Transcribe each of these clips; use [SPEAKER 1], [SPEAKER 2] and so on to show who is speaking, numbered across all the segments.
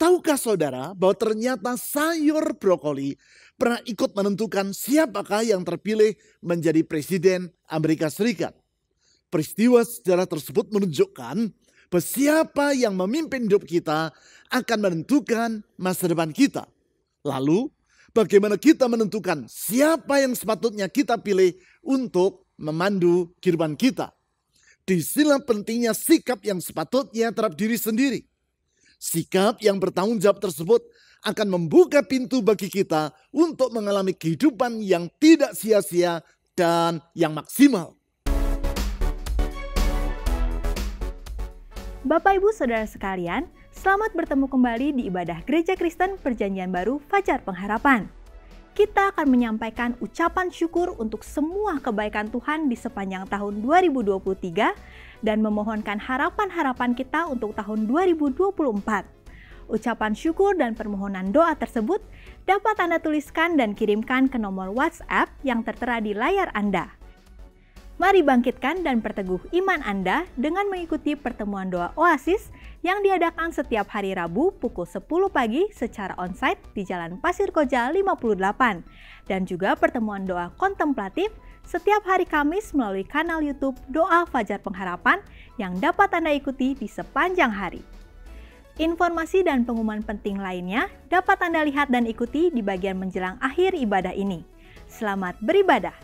[SPEAKER 1] Tahukah saudara bahwa ternyata sayur brokoli pernah ikut menentukan siapakah yang terpilih menjadi presiden Amerika Serikat? Peristiwa sejarah tersebut menunjukkan bahwa siapa yang memimpin hidup kita akan menentukan masa depan kita. Lalu, bagaimana kita menentukan siapa yang sepatutnya kita pilih untuk memandu kehidupan kita? Disinilah pentingnya sikap yang sepatutnya terhadap diri sendiri. Sikap yang bertanggung jawab tersebut akan membuka pintu bagi kita untuk mengalami kehidupan yang tidak sia-sia dan yang maksimal.
[SPEAKER 2] Bapak Ibu Saudara sekalian, selamat bertemu kembali di ibadah Gereja Kristen Perjanjian Baru Fajar Pengharapan. Kita akan menyampaikan ucapan syukur untuk semua kebaikan Tuhan di sepanjang tahun 2023 dan memohonkan harapan-harapan kita untuk tahun 2024. Ucapan syukur dan permohonan doa tersebut dapat Anda tuliskan dan kirimkan ke nomor WhatsApp yang tertera di layar Anda. Mari bangkitkan dan perteguh iman Anda dengan mengikuti pertemuan doa Oasis yang diadakan setiap hari Rabu pukul 10 pagi secara onsite di Jalan Pasir Koja 58 dan juga pertemuan doa kontemplatif setiap hari Kamis melalui kanal YouTube Doa Fajar Pengharapan yang dapat Anda ikuti di sepanjang hari. Informasi dan pengumuman penting lainnya dapat Anda lihat dan ikuti di bagian menjelang akhir ibadah ini. Selamat beribadah!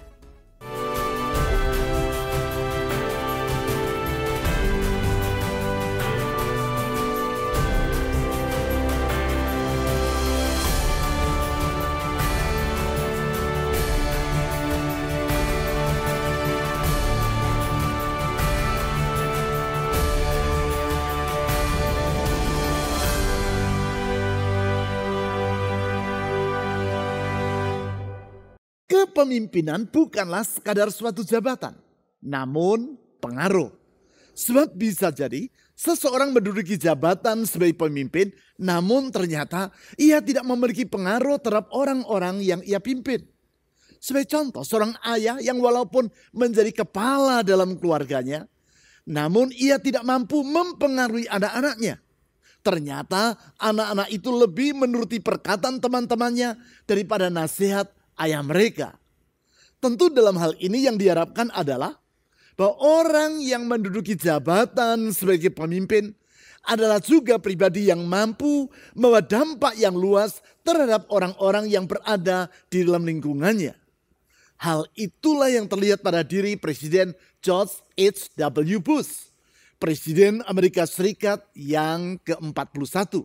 [SPEAKER 1] Kepemimpinan bukanlah sekadar suatu jabatan, namun pengaruh. Sebab bisa jadi seseorang menduduki jabatan sebagai pemimpin, namun ternyata ia tidak memiliki pengaruh terhadap orang-orang yang ia pimpin. Sebagai contoh, seorang ayah yang walaupun menjadi kepala dalam keluarganya, namun ia tidak mampu mempengaruhi anak-anaknya. Ternyata anak-anak itu lebih menuruti perkataan teman-temannya daripada nasihat ayah mereka. Tentu dalam hal ini yang diharapkan adalah bahwa orang yang menduduki jabatan sebagai pemimpin adalah juga pribadi yang mampu membawa dampak yang luas terhadap orang-orang yang berada di dalam lingkungannya. Hal itulah yang terlihat pada diri Presiden George H.W. Bush, Presiden Amerika Serikat yang ke-41.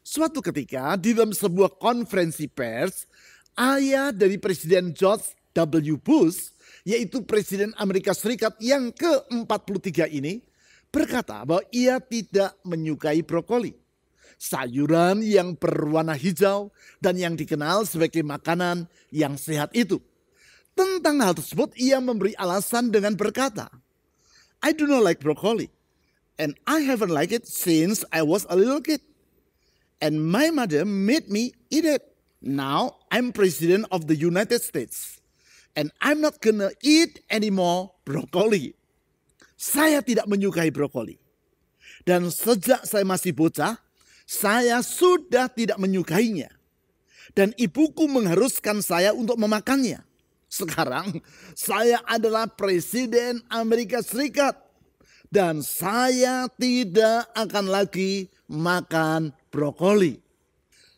[SPEAKER 1] Suatu ketika di dalam sebuah konferensi pers, ayah dari Presiden George W. Bush, yaitu Presiden Amerika Serikat yang ke-43 ini, berkata bahwa ia tidak menyukai brokoli, sayuran yang berwarna hijau dan yang dikenal sebagai makanan yang sehat itu. Tentang hal tersebut ia memberi alasan dengan berkata, "I do not like broccoli, and I haven't liked it since I was a little kid. And my mother made me eat it. Now I'm president of the United States. And I'm not gonna eat anymore broccoli." Saya tidak menyukai brokoli. Dan sejak saya masih bocah, saya sudah tidak menyukainya. Dan ibuku mengharuskan saya untuk memakannya. Sekarang saya adalah Presiden Amerika Serikat. Dan saya tidak akan lagi makan brokoli.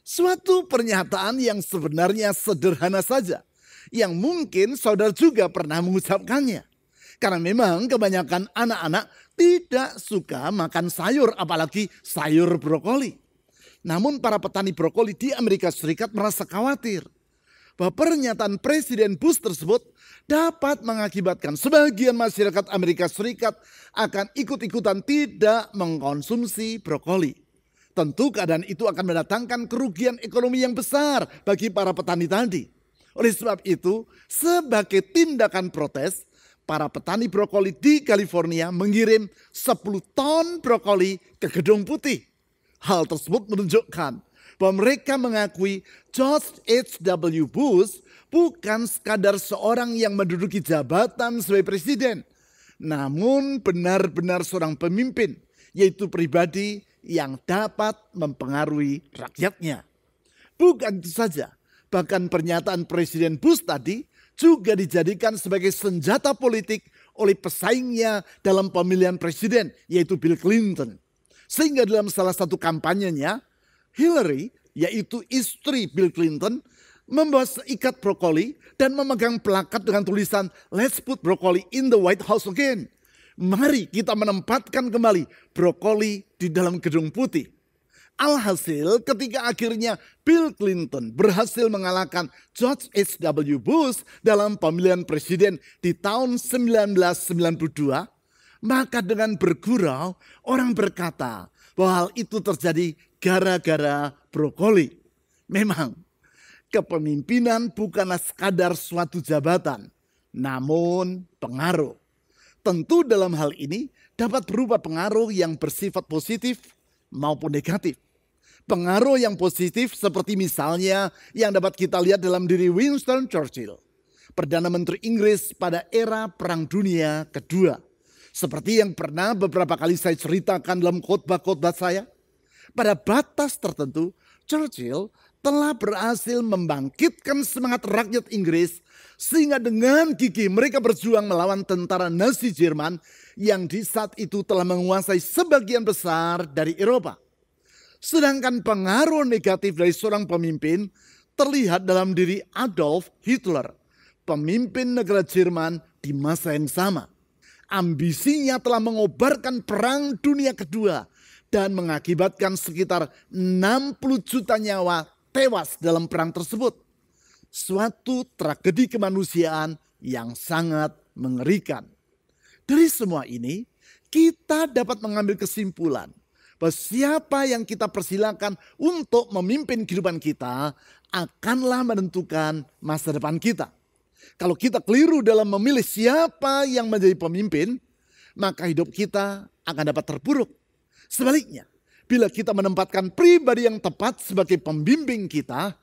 [SPEAKER 1] Suatu pernyataan yang sebenarnya sederhana saja, yang mungkin saudara juga pernah mengucapkannya. Karena memang kebanyakan anak-anak tidak suka makan sayur, apalagi sayur brokoli. Namun para petani brokoli di Amerika Serikat merasa khawatir bahwa pernyataan Presiden Bush tersebut dapat mengakibatkan sebagian masyarakat Amerika Serikat akan ikut-ikutan tidak mengkonsumsi brokoli. Tentu keadaan itu akan mendatangkan kerugian ekonomi yang besar bagi para petani tadi. Oleh sebab itu, sebagai tindakan protes, para petani brokoli di California mengirim 10 ton brokoli ke Gedung Putih. Hal tersebut menunjukkan bahwa mereka mengakui George H.W. Bush bukan sekadar seorang yang menduduki jabatan sebagai presiden, namun benar-benar seorang pemimpin, yaitu pribadi yang dapat mempengaruhi rakyatnya. Bukan itu saja, bahkan pernyataan Presiden Bush tadi juga dijadikan sebagai senjata politik oleh pesaingnya dalam pemilihan presiden, yaitu Bill Clinton. Sehingga dalam salah satu kampanyenya, Hillary, yaitu istri Bill Clinton, membawa seikat brokoli dan memegang plakat dengan tulisan "Let's put broccoli in the White House again." Mari kita menempatkan kembali brokoli di dalam gedung putih. Alhasil ketika akhirnya Bill Clinton berhasil mengalahkan George H.W. Bush dalam pemilihan presiden di tahun 1992, maka dengan bergurau orang berkata bahwa hal itu terjadi gara-gara brokoli. Memang kepemimpinan bukanlah sekadar suatu jabatan, namun pengaruh. Tentu dalam hal ini dapat berupa pengaruh yang bersifat positif maupun negatif. Pengaruh yang positif seperti misalnya yang dapat kita lihat dalam diri Winston Churchill, Perdana Menteri Inggris pada era Perang Dunia Kedua. Seperti yang pernah beberapa kali saya ceritakan dalam khotbah-khotbah saya, pada batas tertentu Churchill telah berhasil membangkitkan semangat rakyat Inggris sehingga dengan gigih mereka berjuang melawan tentara Nazi Jerman yang di saat itu telah menguasai sebagian besar dari Eropa. Sedangkan pengaruh negatif dari seorang pemimpin terlihat dalam diri Adolf Hitler, pemimpin negara Jerman di masa yang sama. Ambisinya telah mengobarkan Perang Dunia Kedua dan mengakibatkan sekitar 60 juta nyawa tewas dalam perang tersebut. Suatu tragedi kemanusiaan yang sangat mengerikan. Dari semua ini, kita dapat mengambil kesimpulan bahwa siapa yang kita persilakan untuk memimpin kehidupan kita akanlah menentukan masa depan kita. Kalau kita keliru dalam memilih siapa yang menjadi pemimpin, maka hidup kita akan dapat terpuruk. Sebaliknya, bila kita menempatkan pribadi yang tepat sebagai pembimbing kita,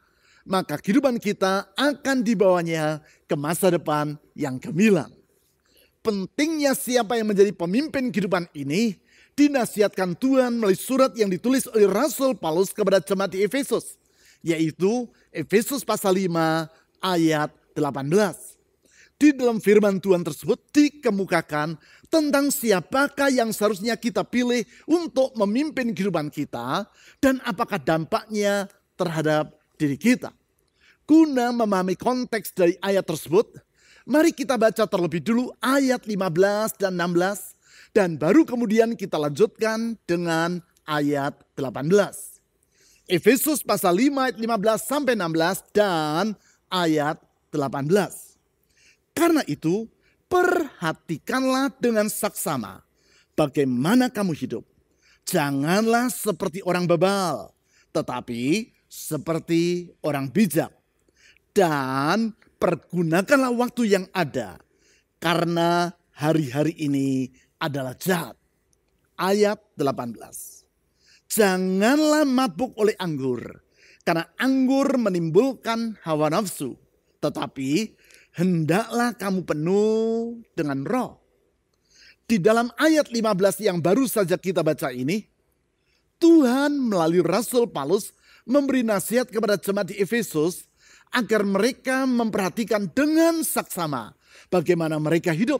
[SPEAKER 1] maka kehidupan kita akan dibawanya ke masa depan yang gemilang. Pentingnya siapa yang menjadi pemimpin kehidupan ini dinasihatkan Tuhan melalui surat yang ditulis oleh Rasul Paulus kepada jemaat di Efesus, yaitu Efesus pasal 5 ayat 18. Di dalam firman Tuhan tersebut dikemukakan tentang siapakah yang seharusnya kita pilih untuk memimpin kehidupan kita dan apakah dampaknya terhadap diri kita. Guna memahami konteks dari ayat tersebut, mari kita baca terlebih dulu ayat 15 dan 16 dan baru kemudian kita lanjutkan dengan ayat 18. Efesus pasal 5 ayat 15 sampai 16 dan ayat 18. Karena itu, perhatikanlah dengan saksama bagaimana kamu hidup. Janganlah seperti orang bebal, tetapi seperti orang bijak. Dan pergunakanlah waktu yang ada, karena hari-hari ini adalah jahat. Ayat 18. Janganlah mabuk oleh anggur, karena anggur menimbulkan hawa nafsu. Tetapi hendaklah kamu penuh dengan roh. Di dalam ayat 15 yang baru saja kita baca ini, Tuhan melalui Rasul Paulus memberi nasihat kepada jemaat di Efesus agar mereka memperhatikan dengan saksama bagaimana mereka hidup.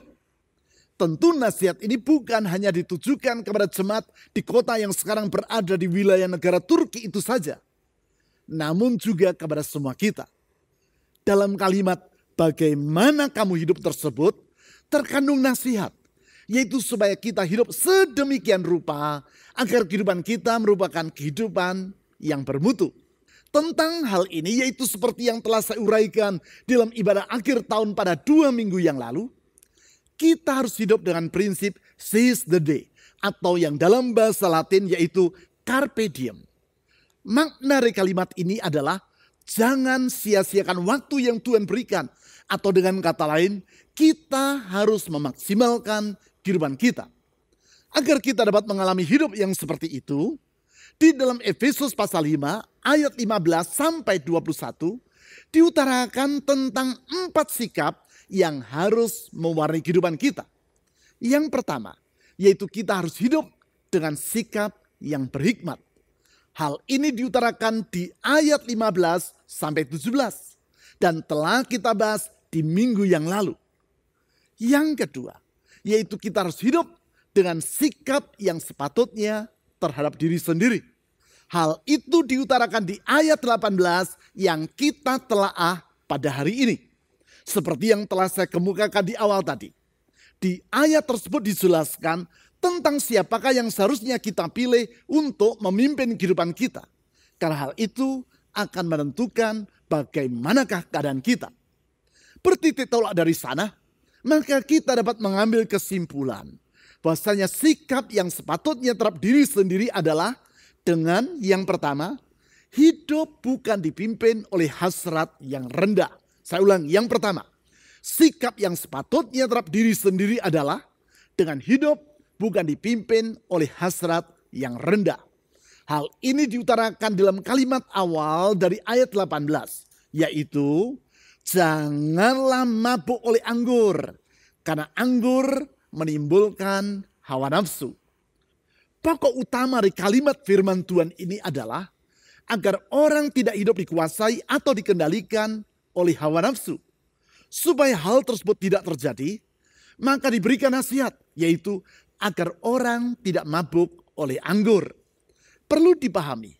[SPEAKER 1] Tentu nasihat ini bukan hanya ditujukan kepada jemaat di kota yang sekarang berada di wilayah negara Turki itu saja, namun juga kepada semua kita. Dalam kalimat bagaimana kamu hidup tersebut terkandung nasihat, yaitu supaya kita hidup sedemikian rupa agar kehidupan kita merupakan kehidupan yang bermutu. Tentang hal ini yaitu seperti yang telah saya uraikan dalam ibadah akhir tahun pada 2 minggu yang lalu, kita harus hidup dengan prinsip seize the day atau yang dalam bahasa Latin yaitu carpe diem. Makna dari kalimat ini adalah jangan sia-siakan waktu yang Tuhan berikan. Atau dengan kata lain, kita harus memaksimalkan kehidupan kita. Agar kita dapat mengalami hidup yang seperti itu, di dalam Efesus pasal 5 ayat 15 sampai 21 diutarakan tentang 4 sikap yang harus mewarnai kehidupan kita. Yang pertama, yaitu kita harus hidup dengan sikap yang berhikmat. Hal ini diutarakan di ayat 15 sampai 17 dan telah kita bahas di minggu yang lalu. Yang kedua, yaitu kita harus hidup dengan sikap yang sepatutnya terhadap diri sendiri. Hal itu diutarakan di ayat 18 yang kita telaah pada hari ini. Seperti yang telah saya kemukakan di awal tadi. Di ayat tersebut dijelaskan tentang siapakah yang seharusnya kita pilih untuk memimpin kehidupan kita. Karena hal itu akan menentukan bagaimanakah keadaan kita. Bertitik tolak dari sana, maka kita dapat mengambil kesimpulan bahwasanya sikap yang sepatutnya terhadap diri sendiri adalah dengan yang pertama, hidup bukan dipimpin oleh hasrat yang rendah. Saya ulang, yang pertama, sikap yang sepatutnya terhadap diri sendiri adalah dengan hidup bukan dipimpin oleh hasrat yang rendah. Hal ini diutarakan dalam kalimat awal dari ayat 18, yaitu janganlah mabuk oleh anggur, karena anggur menimbulkan hawa nafsu. Pokok utama dari kalimat firman Tuhan ini adalah agar orang tidak hidup dikuasai atau dikendalikan oleh hawa nafsu. Supaya hal tersebut tidak terjadi, maka diberikan nasihat, yaitu agar orang tidak mabuk oleh anggur. Perlu dipahami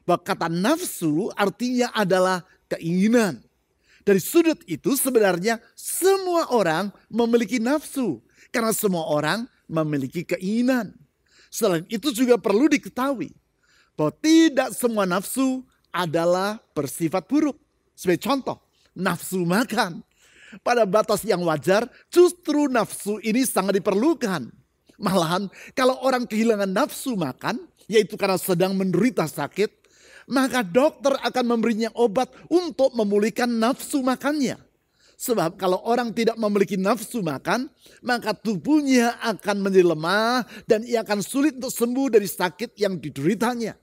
[SPEAKER 1] bahwa kata nafsu artinya adalah keinginan. Dari sudut itu sebenarnya semua orang memiliki nafsu. Karena semua orang memiliki keinginan. Selain itu juga perlu diketahui bahwa tidak semua nafsu adalah bersifat buruk. Sebagai contoh, nafsu makan. Pada batas yang wajar, justru nafsu ini sangat diperlukan. Malahan kalau orang kehilangan nafsu makan, yaitu karena sedang menderita sakit, maka dokter akan memberinya obat untuk memulihkan nafsu makannya. Sebab kalau orang tidak memiliki nafsu makan, maka tubuhnya akan menjadi lemah dan ia akan sulit untuk sembuh dari sakit yang dideritanya.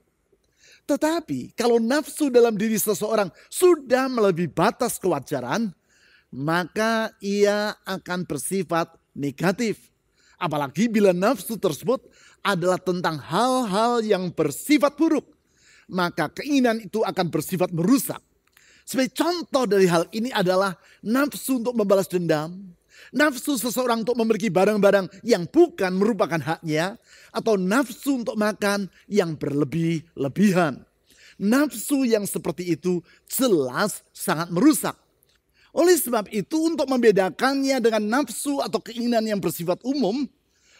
[SPEAKER 1] Tetapi kalau nafsu dalam diri seseorang sudah melebihi batas kewajaran, maka ia akan bersifat negatif. Apalagi bila nafsu tersebut adalah tentang hal-hal yang bersifat buruk, maka keinginan itu akan bersifat merusak. Sebagai contoh dari hal ini adalah nafsu untuk membalas dendam, nafsu seseorang untuk memiliki barang-barang yang bukan merupakan haknya, atau nafsu untuk makan yang berlebih-lebihan. Nafsu yang seperti itu jelas sangat merusak. Oleh sebab itu untuk membedakannya dengan nafsu atau keinginan yang bersifat umum,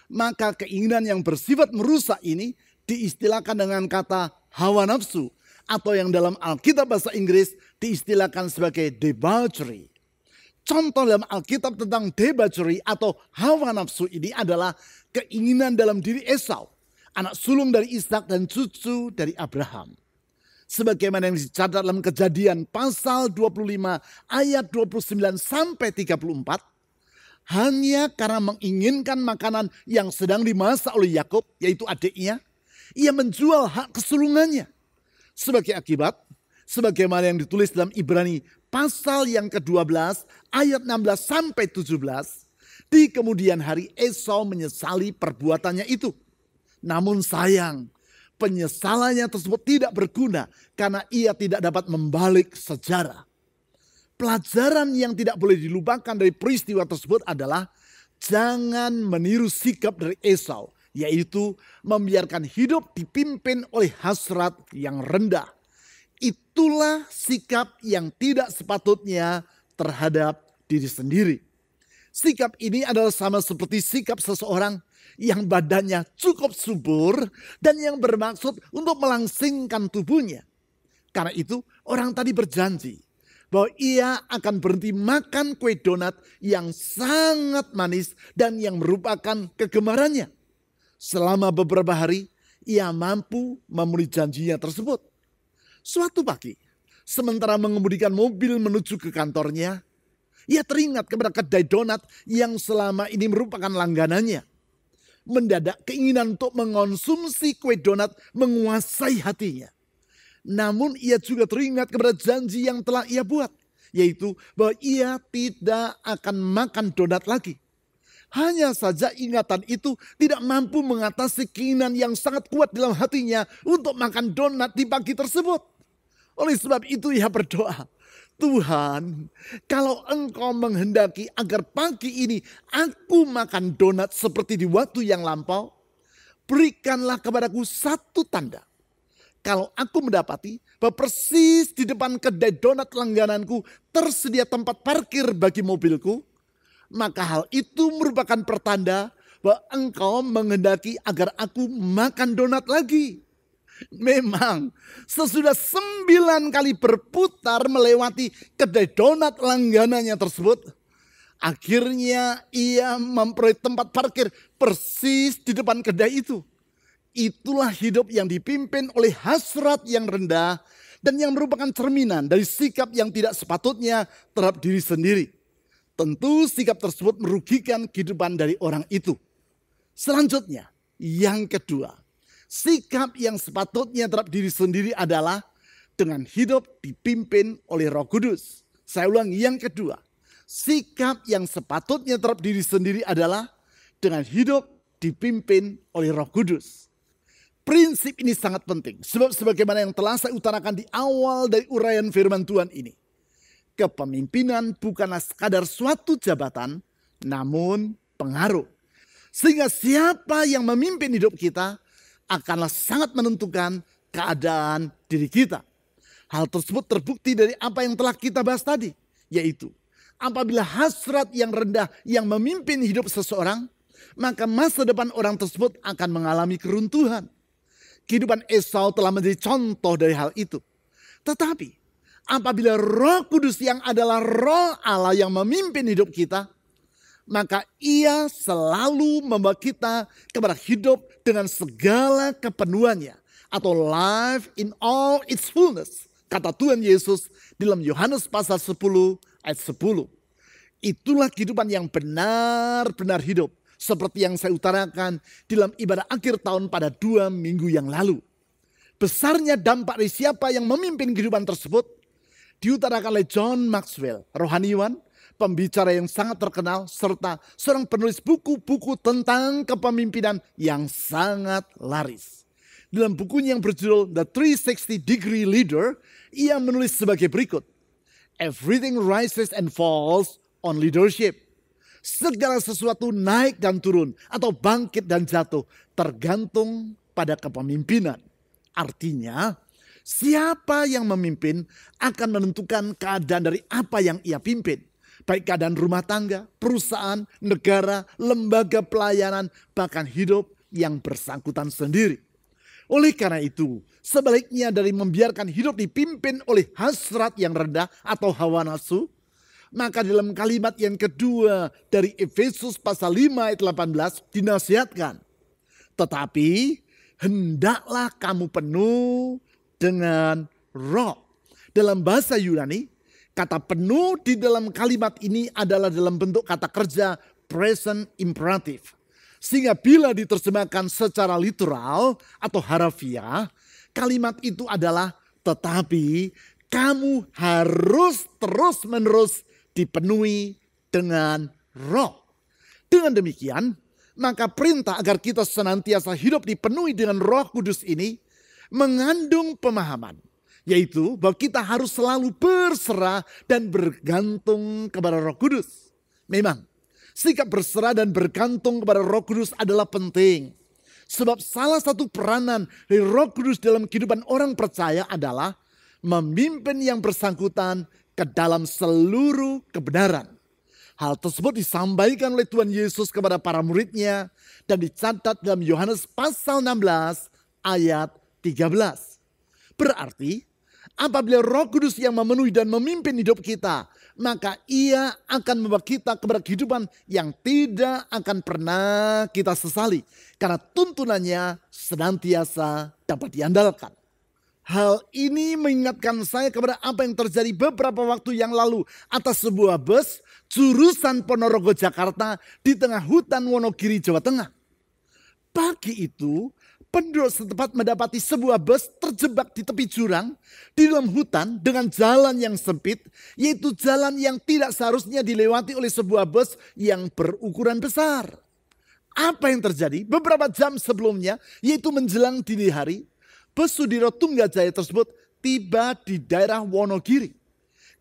[SPEAKER 1] maka keinginan yang bersifat merusak ini diistilahkan dengan kata hawa nafsu, atau yang dalam Alkitab bahasa Inggris diistilahkan sebagai debauchery. Contoh dalam Alkitab tentang debauchery atau hawa nafsu ini adalah keinginan dalam diri Esau, anak sulung dari Ishak dan cucu dari Abraham. Sebagaimana yang dicatat dalam Kejadian pasal 25 ayat 29 sampai 34, hanya karena menginginkan makanan yang sedang dimasak oleh Yakub, yaitu adiknya, ia menjual hak kesulungannya. Sebagai akibat, sebagaimana yang ditulis dalam Ibrani pasal yang ke-12 ayat 16 sampai 17, di kemudian hari Esau menyesali perbuatannya itu. Namun sayang, penyesalannya tersebut tidak berguna karena ia tidak dapat membalik sejarah. Pelajaran yang tidak boleh dilupakan dari peristiwa tersebut adalah jangan meniru sikap dari Esau, yaitu membiarkan hidup dipimpin oleh hasrat yang rendah. Itulah sikap yang tidak sepatutnya terhadap diri sendiri. Sikap ini adalah sama seperti sikap seseorang yang badannya cukup subur dan yang bermaksud untuk melangsingkan tubuhnya. Karena itu orang tadi berjanji bahwa ia akan berhenti makan kue donat yang sangat manis dan yang merupakan kegemarannya. Selama beberapa hari ia mampu memenuhi janjinya tersebut. Suatu pagi, sementara mengemudikan mobil menuju ke kantornya, ia teringat kepada kedai donat yang selama ini merupakan langganannya. Mendadak keinginan untuk mengonsumsi kue donat menguasai hatinya. Namun ia juga teringat kepada janji yang telah ia buat, yaitu bahwa ia tidak akan makan donat lagi. Hanya saja ingatan itu tidak mampu mengatasi keinginan yang sangat kuat dalam hatinya untuk makan donat di pagi tersebut. Oleh sebab itu ia berdoa, Tuhan, kalau Engkau menghendaki agar pagi ini aku makan donat seperti di waktu yang lampau, berikanlah kepadaku satu tanda. Kalau aku mendapati bahwa persis di depan kedai donat langgananku tersedia tempat parkir bagi mobilku, maka hal itu merupakan pertanda bahwa Engkau menghendaki agar aku makan donat lagi. Memang sesudah 9 kali berputar melewati kedai donat langganannya tersebut, akhirnya ia memperoleh tempat parkir persis di depan kedai itu. Itulah hidup yang dipimpin oleh hasrat yang rendah dan yang merupakan cerminan dari sikap yang tidak sepatutnya terhadap diri sendiri. Tentu sikap tersebut merugikan kehidupan dari orang itu. Selanjutnya, yang kedua, sikap yang sepatutnya terhadap diri sendiri adalah dengan hidup dipimpin oleh Roh Kudus. Saya ulang, yang kedua, sikap yang sepatutnya terhadap diri sendiri adalah dengan hidup dipimpin oleh Roh Kudus. Prinsip ini sangat penting, sebab sebagaimana yang telah saya utarakan di awal dari uraian firman Tuhan ini, kepemimpinan bukanlah sekadar suatu jabatan, namun pengaruh. Sehingga siapa yang memimpin hidup kita akanlah sangat menentukan keadaan diri kita. Hal tersebut terbukti dari apa yang telah kita bahas tadi, yaitu apabila hasrat yang rendah yang memimpin hidup seseorang, maka masa depan orang tersebut akan mengalami keruntuhan. Kehidupan Esau telah menjadi contoh dari hal itu. Tetapi apabila Roh Kudus yang adalah Roh Allah yang memimpin hidup kita, maka ia selalu membawa kita kepada hidup dengan segala kepenuhannya, atau life in all its fullness, kata Tuhan Yesus dalam Yohanes pasal 10 ayat 10. Itulah kehidupan yang benar-benar hidup, seperti yang saya utarakan dalam ibadah akhir tahun pada 2 minggu yang lalu. Besarnya dampak dari siapa yang memimpin kehidupan tersebut diutarakan oleh John Maxwell, rohaniwan, pembicara yang sangat terkenal, serta seorang penulis buku-buku tentang kepemimpinan yang sangat laris. Dalam bukunya yang berjudul The 360 Degree Leader, ia menulis sebagai berikut. Everything rises and falls on leadership. Segala sesuatu naik dan turun atau bangkit dan jatuh tergantung pada kepemimpinan. Artinya, siapa yang memimpin akan menentukan keadaan dari apa yang ia pimpin. Baik keadaan rumah tangga, perusahaan, negara, lembaga pelayanan, bahkan hidup yang bersangkutan sendiri. Oleh karena itu, sebaliknya dari membiarkan hidup dipimpin oleh hasrat yang rendah atau hawa nafsu, maka dalam kalimat yang kedua dari Efesus pasal 5 ayat 18 dinasihatkan. Tetapi hendaklah kamu penuh dengan roh. Dalam bahasa Yunani, kata penuh di dalam kalimat ini adalah dalam bentuk kata kerja present imperative. Sehingga bila diterjemahkan secara literal atau harafiah, kalimat itu adalah tetapi kamu harus terus-menerus dipenuhi dengan roh. Dengan demikian, maka perintah agar kita senantiasa hidup dipenuhi dengan Roh Kudus ini mengandung pemahaman, yaitu bahwa kita harus selalu berserah dan bergantung kepada Roh Kudus. Memang, sikap berserah dan bergantung kepada Roh Kudus adalah penting. Sebab salah satu peranan dari Roh Kudus dalam kehidupan orang percaya adalah memimpin yang bersangkutan ke dalam seluruh kebenaran. Hal tersebut disampaikan oleh Tuhan Yesus kepada para muridnya dan dicatat dalam Yohanes pasal 16 ayat 13. Berarti apabila Roh Kudus yang memenuhi dan memimpin hidup kita, maka ia akan membawa kita kepada kehidupan yang tidak akan pernah kita sesali. Karena tuntunannya senantiasa dapat diandalkan. Hal ini mengingatkan saya kepada apa yang terjadi beberapa waktu yang lalu atas sebuah bus jurusan Ponorogo Jakarta di tengah hutan Wonogiri Jawa Tengah. Pagi itu Penduduk setempat mendapati sebuah bus terjebak di tepi jurang di dalam hutan dengan jalan yang sempit, yaitu jalan yang tidak seharusnya dilewati oleh sebuah bus yang berukuran besar. Apa yang terjadi? Beberapa jam sebelumnya, yaitu menjelang dini hari, bus Sudiro Tunggajaya tersebut tiba di daerah Wonogiri.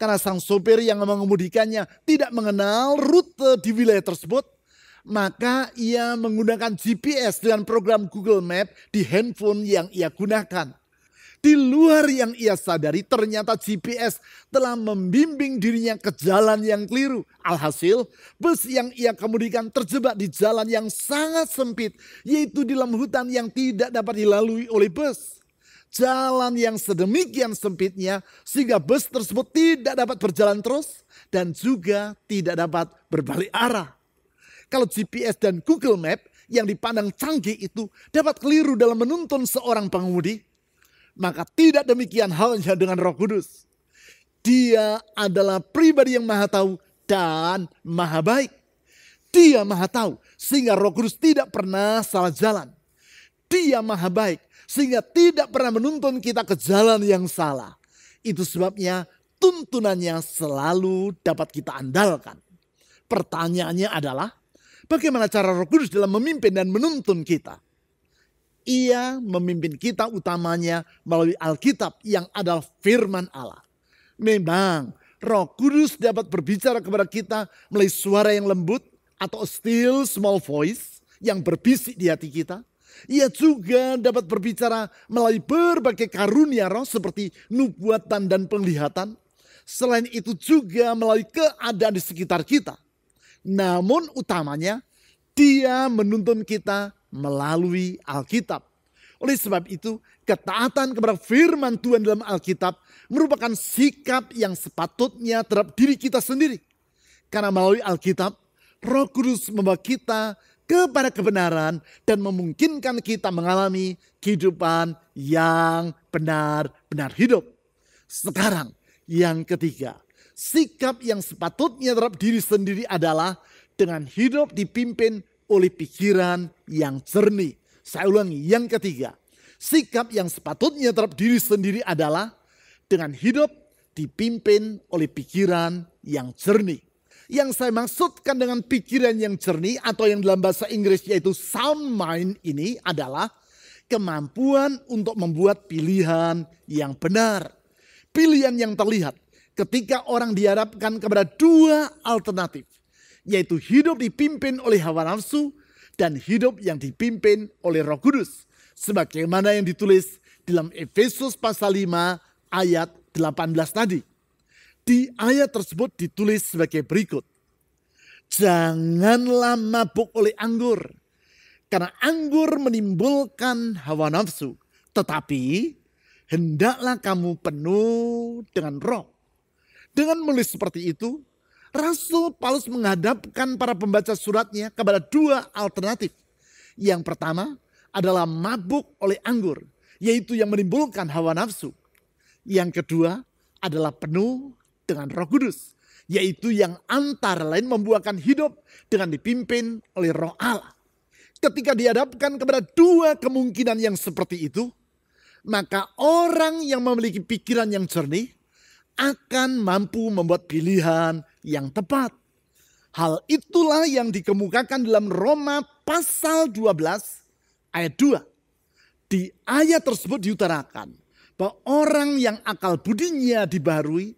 [SPEAKER 1] Karena sang sopir yang mengemudikannya tidak mengenal rute di wilayah tersebut, maka ia menggunakan GPS dengan program Google Map di handphone yang ia gunakan. Di luar yang ia sadari, ternyata GPS telah membimbing dirinya ke jalan yang keliru. Alhasil, bus yang ia kemudikan terjebak di jalan yang sangat sempit, yaitu di dalam hutan yang tidak dapat dilalui oleh bus. Jalan yang sedemikian sempitnya sehingga bus tersebut tidak dapat berjalan terus dan juga tidak dapat berbalik arah. Kalau GPS dan Google Map yang dipandang canggih itu dapat keliru dalam menuntun seorang pengemudi, maka tidak demikian halnya dengan Roh Kudus. Dia adalah pribadi yang maha tahu dan maha baik. Dia maha tahu sehingga Roh Kudus tidak pernah salah jalan. Dia maha baik sehingga tidak pernah menuntun kita ke jalan yang salah. Itu sebabnya tuntunannya selalu dapat kita andalkan. Pertanyaannya adalah, bagaimana cara Roh Kudus dalam memimpin dan menuntun kita? Ia memimpin kita utamanya melalui Alkitab yang adalah firman Allah. Memang Roh Kudus dapat berbicara kepada kita melalui suara yang lembut atau still small voice yang berbisik di hati kita. Ia juga dapat berbicara melalui berbagai karunia roh seperti nubuatan dan penglihatan. Selain itu juga melalui keadaan di sekitar kita. Namun utamanya Dia menuntun kita melalui Alkitab. Oleh sebab itu, ketaatan kepada firman Tuhan dalam Alkitab merupakan sikap yang sepatutnya terhadap diri kita sendiri. Karena melalui Alkitab, Roh Kudus membawa kita kepada kebenaran dan memungkinkan kita mengalami kehidupan yang benar-benar hidup. Sekarang, yang ketiga, sikap yang sepatutnya terhadap diri sendiri adalah dengan hidup dipimpin oleh pikiran yang jernih. Saya ulangi, yang ketiga, sikap yang sepatutnya terhadap diri sendiri adalah dengan hidup dipimpin oleh pikiran yang jernih. Yang saya maksudkan dengan pikiran yang jernih atau yang dalam bahasa Inggris yaitu sound mind ini adalah kemampuan untuk membuat pilihan yang benar. Pilihan yang terlihat ketika orang dihadapkan kepada dua alternatif, yaitu hidup dipimpin oleh hawa nafsu dan hidup yang dipimpin oleh Roh Kudus. Sebagaimana yang ditulis dalam Efesus pasal 5 ayat 18 tadi. Di ayat tersebut ditulis sebagai berikut. Janganlah mabuk oleh anggur, karena anggur menimbulkan hawa nafsu. Tetapi hendaklah kamu penuh dengan roh. Dengan menulis seperti itu, Rasul Paulus menghadapkan para pembaca suratnya kepada dua alternatif. Yang pertama adalah mabuk oleh anggur, yaitu yang menimbulkan hawa nafsu. Yang kedua adalah penuh dengan Roh Kudus, yaitu yang antara lain membuahkan hidup dengan dipimpin oleh Roh Allah. Ketika dihadapkan kepada dua kemungkinan yang seperti itu, maka orang yang memiliki pikiran yang jernih akan mampu membuat pilihan yang tepat. Hal itulah yang dikemukakan dalam Roma pasal 12 ayat 2. Di ayat tersebut diutarakan bahwa orang yang akal budinya dibaharui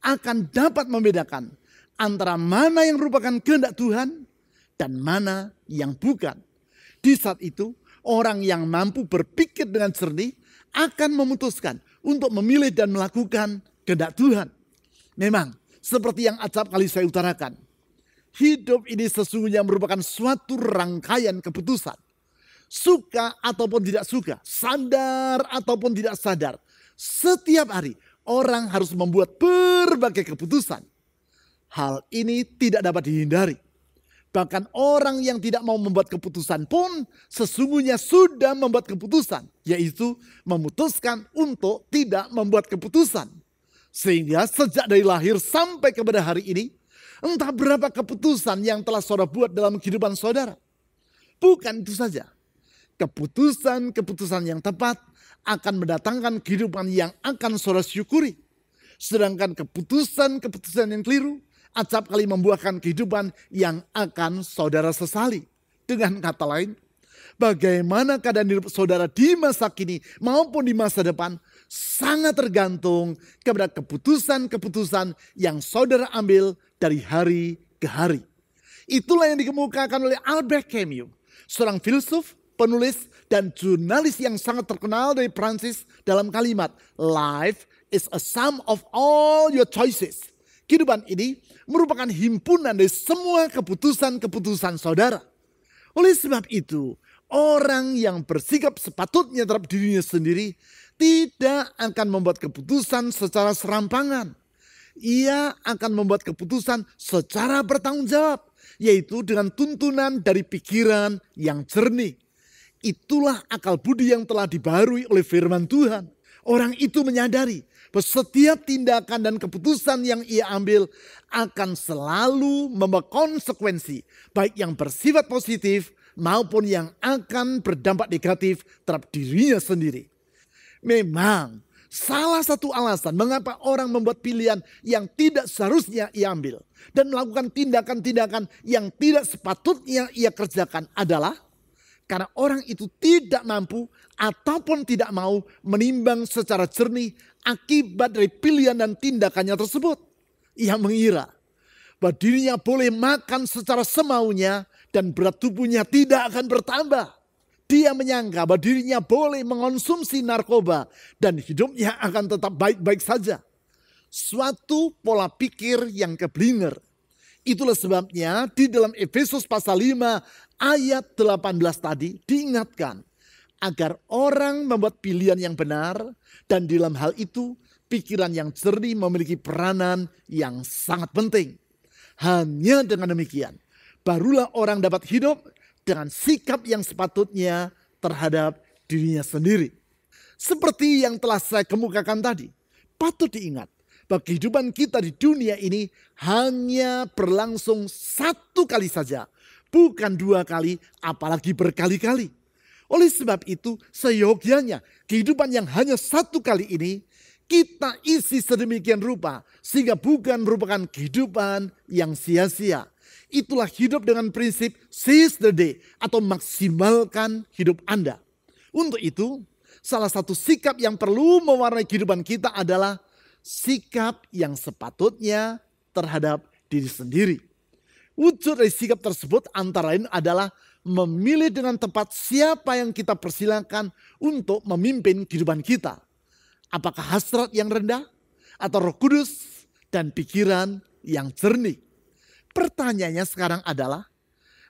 [SPEAKER 1] akan dapat membedakan antara mana yang merupakan kehendak Tuhan dan mana yang bukan. Di saat itu, orang yang mampu berpikir dengan jernih akan memutuskan untuk memilih dan melakukan kehendak Tuhan. Memang, seperti yang acap kali saya utarakan, hidup ini sesungguhnya merupakan suatu rangkaian keputusan. Suka ataupun tidak suka, sadar ataupun tidak sadar, setiap hari orang harus membuat berbagai keputusan. Hal ini tidak dapat dihindari. Bahkan orang yang tidak mau membuat keputusan pun sesungguhnya sudah membuat keputusan. Yaitu memutuskan untuk tidak membuat keputusan. Sehingga sejak dari lahir sampai kepada hari ini, entah berapa keputusan yang telah saudara buat dalam kehidupan saudara. Bukan itu saja. Keputusan-keputusan yang tepat akan mendatangkan kehidupan yang akan saudara syukuri. Sedangkan keputusan-keputusan yang keliru acap kali membuahkan kehidupan yang akan saudara sesali. Dengan kata lain, bagaimana keadaan hidup saudara di masa kini maupun di masa depan sangat tergantung kepada keputusan-keputusan yang saudara ambil dari hari ke hari. Itulah yang dikemukakan oleh Albert Camus, seorang filsuf, penulis, dan jurnalis yang sangat terkenal dari Prancis dalam kalimat, "Life is a sum of all your choices." Kehidupan ini merupakan himpunan dari semua keputusan-keputusan saudara. Oleh sebab itu, orang yang bersikap sepatutnya terhadap dirinya sendiri tidak akan membuat keputusan secara serampangan. Ia akan membuat keputusan secara bertanggung jawab, yaitu dengan tuntunan dari pikiran yang jernih. Itulah akal budi yang telah dibaharui oleh firman Tuhan. Orang itu menyadari bahwa setiap tindakan dan keputusan yang ia ambil akan selalu membawa konsekuensi, baik yang bersifat positif maupun yang akan berdampak negatif terhadap dirinya sendiri. Memang salah satu alasan mengapa orang membuat pilihan yang tidak seharusnya ia ambil dan melakukan tindakan-tindakan yang tidak sepatutnya ia kerjakan adalah karena orang itu tidak mampu ataupun tidak mau menimbang secara jernih akibat dari pilihan dan tindakannya tersebut. Ia mengira bahwa dirinya boleh makan secara semaunya dan berat tubuhnya tidak akan bertambah. Dia menyangka bahwa dirinya boleh mengonsumsi narkoba dan hidupnya akan tetap baik-baik saja. Suatu pola pikir yang keblinger. Itulah sebabnya di dalam Efesus pasal 5 ayat 18 tadi diingatkan agar orang membuat pilihan yang benar dan di dalam hal itu pikiran yang jernih memiliki peranan yang sangat penting. Hanya dengan demikian barulah orang dapat hidup dengan sikap yang sepatutnya terhadap dirinya sendiri. Seperti yang telah saya kemukakan tadi, patut diingat bahwa kehidupan kita di dunia ini hanya berlangsung satu kali saja, bukan dua kali, apalagi berkali-kali. Oleh sebab itu, seyogyanya kehidupan yang hanya satu kali ini kita isi sedemikian rupa sehingga bukan merupakan kehidupan yang sia-sia. Itulah hidup dengan prinsip seize the day atau maksimalkan hidup Anda. Untuk itu, salah satu sikap yang perlu mewarnai kehidupan kita adalah sikap yang sepatutnya terhadap diri sendiri. Wujud dari sikap tersebut antara lain adalah memilih dengan tepat siapa yang kita persilakan untuk memimpin kehidupan kita. Apakah hasrat yang rendah atau Roh Kudus dan pikiran yang jernih? Pertanyaannya sekarang adalah,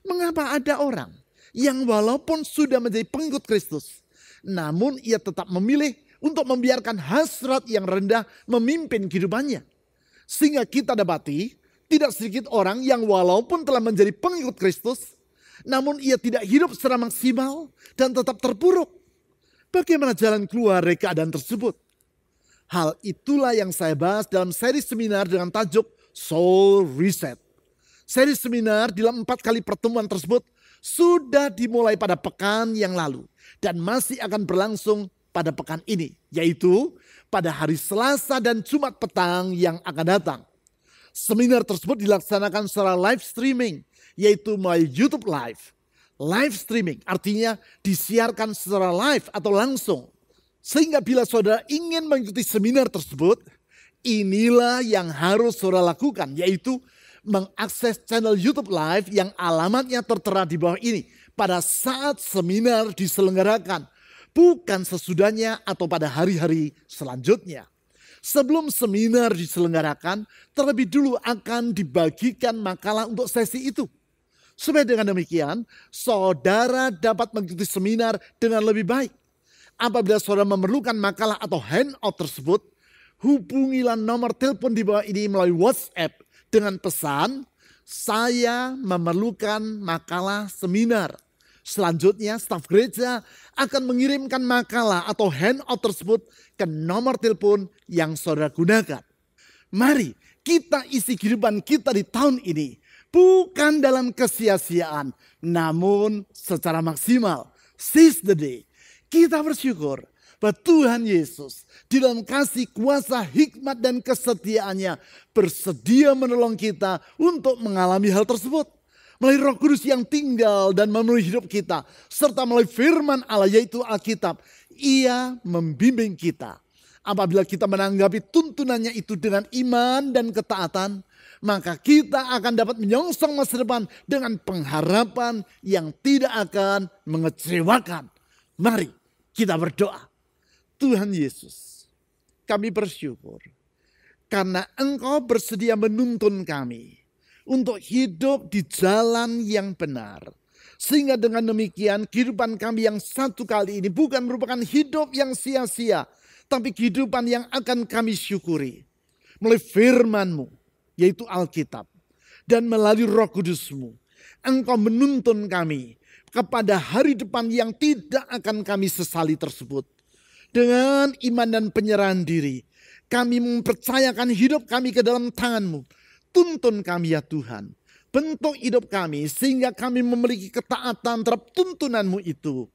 [SPEAKER 1] mengapa ada orang yang walaupun sudah menjadi pengikut Kristus, namun ia tetap memilih untuk membiarkan hasrat yang rendah memimpin kehidupannya? Sehingga kita dapati tidak sedikit orang yang walaupun telah menjadi pengikut Kristus, namun ia tidak hidup secara maksimal dan tetap terpuruk. Bagaimana jalan keluar dari keadaan tersebut? Hal itulah yang saya bahas dalam seri seminar dengan tajuk Soul Reset. Seri seminar dalam 4 kali pertemuan tersebut sudah dimulai pada pekan yang lalu dan masih akan berlangsung pada pekan ini, yaitu pada hari Selasa dan Jumat petang yang akan datang. Seminar tersebut dilaksanakan secara live streaming, yaitu melalui YouTube Live. Live streaming artinya disiarkan secara live atau langsung. Sehingga bila saudara ingin mengikuti seminar tersebut, inilah yang harus saudara lakukan, yaitu mengakses channel YouTube Live yang alamatnya tertera di bawah ini pada saat seminar diselenggarakan, bukan sesudahnya atau pada hari-hari selanjutnya. Sebelum seminar diselenggarakan, terlebih dulu akan dibagikan makalah untuk sesi itu. Supaya dengan demikian, saudara dapat mengikuti seminar dengan lebih baik. Apabila saudara memerlukan makalah atau handout tersebut, hubungilah nomor telepon di bawah ini melalui WhatsApp dengan pesan, saya memerlukan makalah seminar. Selanjutnya staf gereja akan mengirimkan makalah atau handout tersebut ke nomor telepon yang saudara gunakan. Mari kita isi kehidupan kita di tahun ini bukan dalam kesia-siaan, namun secara maksimal. Seize the day. Kita bersyukur bahwa Tuhan Yesus di dalam kasih, kuasa, hikmat, dan kesetiaannya bersedia menolong kita untuk mengalami hal tersebut. Melalui Roh Kudus yang tinggal dan memenuhi hidup kita, serta melalui firman Allah yaitu Alkitab, Ia membimbing kita. Apabila kita menanggapi tuntunannya itu dengan iman dan ketaatan, maka kita akan dapat menyongsong masa depan dengan pengharapan yang tidak akan mengecewakan. Mari kita berdoa. Tuhan Yesus, kami bersyukur karena Engkau bersedia menuntun kami untuk hidup di jalan yang benar. Sehingga dengan demikian kehidupan kami yang satu kali ini bukan merupakan hidup yang sia-sia, tapi kehidupan yang akan kami syukuri melalui firman-Mu, yaitu Alkitab, dan melalui Roh Kudus-Mu. Engkau menuntun kami kepada hari depan yang tidak akan kami sesali tersebut. Dengan iman dan penyerahan diri, kami mempercayakan hidup kami ke dalam tangan-Mu. Tuntun kami ya Tuhan. Bentuk hidup kami sehingga kami memiliki ketaatan terhadap tuntunan-Mu itu.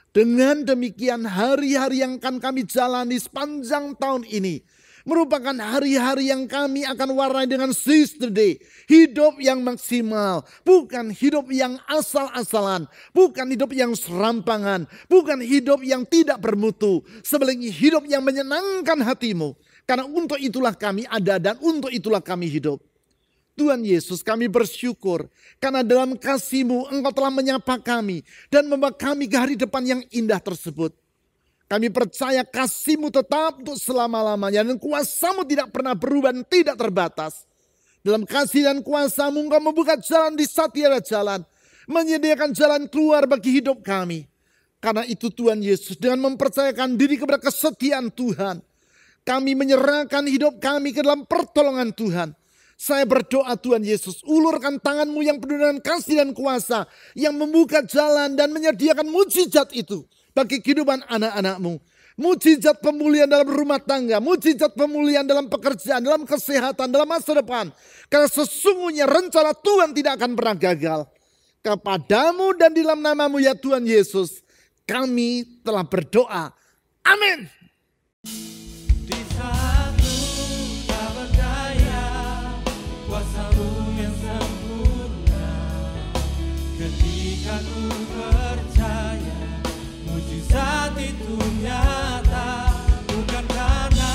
[SPEAKER 1] Dengan demikian hari-hari yang akan kami jalani sepanjang tahun ini merupakan hari-hari yang kami akan warnai dengan seize the day. Hidup yang maksimal, bukan hidup yang asal-asalan, bukan hidup yang serampangan, bukan hidup yang tidak bermutu, sebaliknya hidup yang menyenangkan hati-Mu. Karena untuk itulah kami ada dan untuk itulah kami hidup. Tuhan Yesus, kami bersyukur karena dalam kasih-Mu Engkau telah menyapa kami dan membawa kami ke hari depan yang indah tersebut. Kami percaya kasih-Mu tetap untuk selama-lamanya dan kuasa-Mu tidak pernah berubah dan tidak terbatas. Dalam kasih dan kuasa-Mu Engkau membuka jalan di setiap jalan, menyediakan jalan keluar bagi hidup kami. Karena itu Tuhan Yesus, dengan mempercayakan diri kepada kesetiaan Tuhan, kami menyerahkan hidup kami ke dalam pertolongan Tuhan. Saya berdoa Tuhan Yesus, ulurkan tangan-Mu yang penuh dengan kasih dan kuasa, yang membuka jalan dan menyediakan mujizat itu bagi kehidupan anak-anak-Mu. Mujizat pemulihan dalam rumah tangga, mujizat pemulihan dalam pekerjaan, dalam kesehatan, dalam masa depan. Karena sesungguhnya rencana Tuhan tidak akan pernah gagal. Kepadamu dan di dalam nama-Mu ya Tuhan Yesus, kami telah berdoa. Amin.
[SPEAKER 3] Di satu tak berdaya, kuasa-Mu yang sempurna. Ketika ku percaya, mujizat itu nyata. Bukan karena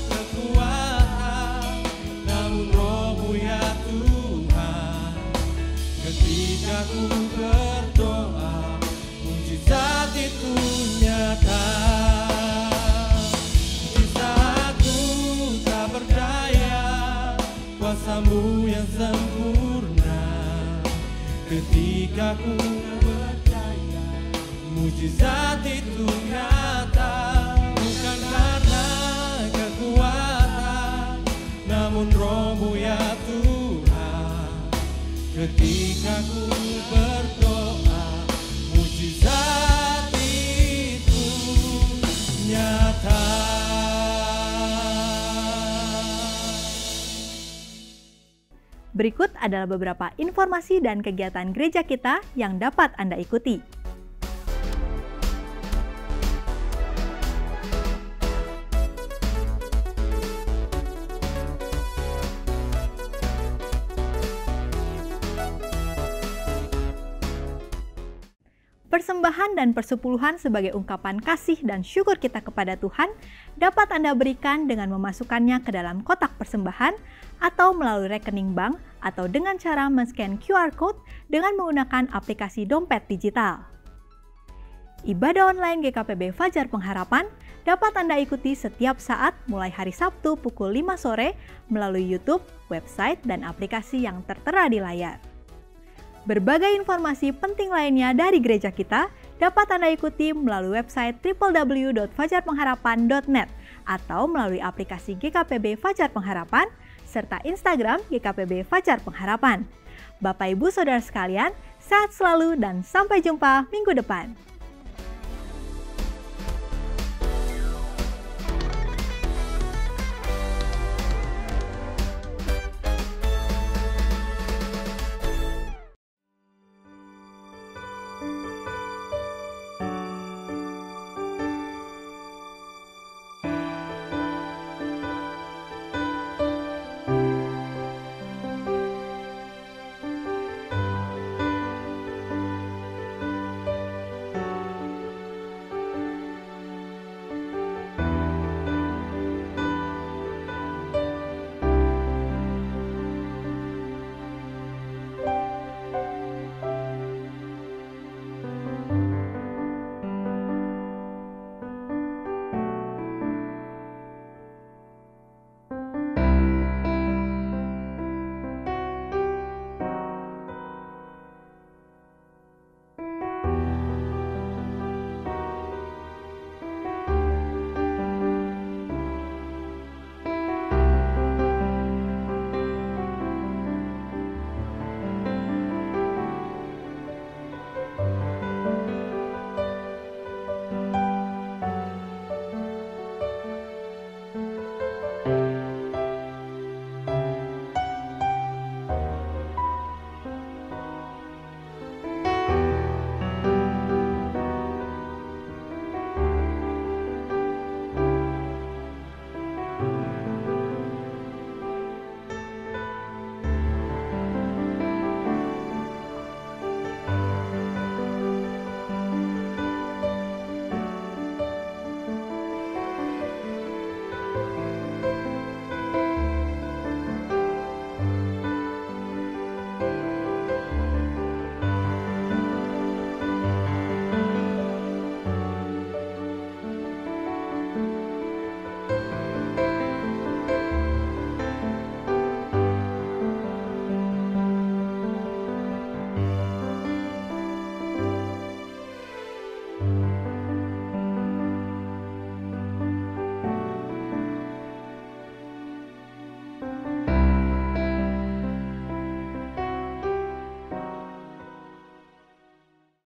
[SPEAKER 3] kekuatan, namun Roh-Mu ya Tuhan. Ketika ku berdoa, mujizat itu nyata. Kuasa-Mu yang sempurna. Ketika ku percaya, mujizat itu nyata. Bukan karena kekuatan, namun Roh-Mu ya Tuhan. Ketika ku berdoa, mujizat itu nyata.
[SPEAKER 2] Berikut adalah beberapa informasi dan kegiatan gereja kita yang dapat Anda ikuti. Persembahan dan persepuluhan sebagai ungkapan kasih dan syukur kita kepada Tuhan dapat Anda berikan dengan memasukkannya ke dalam kotak persembahan atau melalui rekening bank atau dengan cara men-scan QR Code dengan menggunakan aplikasi dompet digital. Ibadah online GKPB Fajar Pengharapan dapat Anda ikuti setiap saat mulai hari Sabtu pukul 5 sore melalui YouTube, website, dan aplikasi yang tertera di layar. Berbagai informasi penting lainnya dari gereja kita dapat Anda ikuti melalui website www.fajarpengharapan.net atau melalui aplikasi GKPB Fajar Pengharapan serta Instagram GKPB Fajar Pengharapan. Bapak Ibu Saudara sekalian, sehat selalu dan sampai jumpa minggu depan.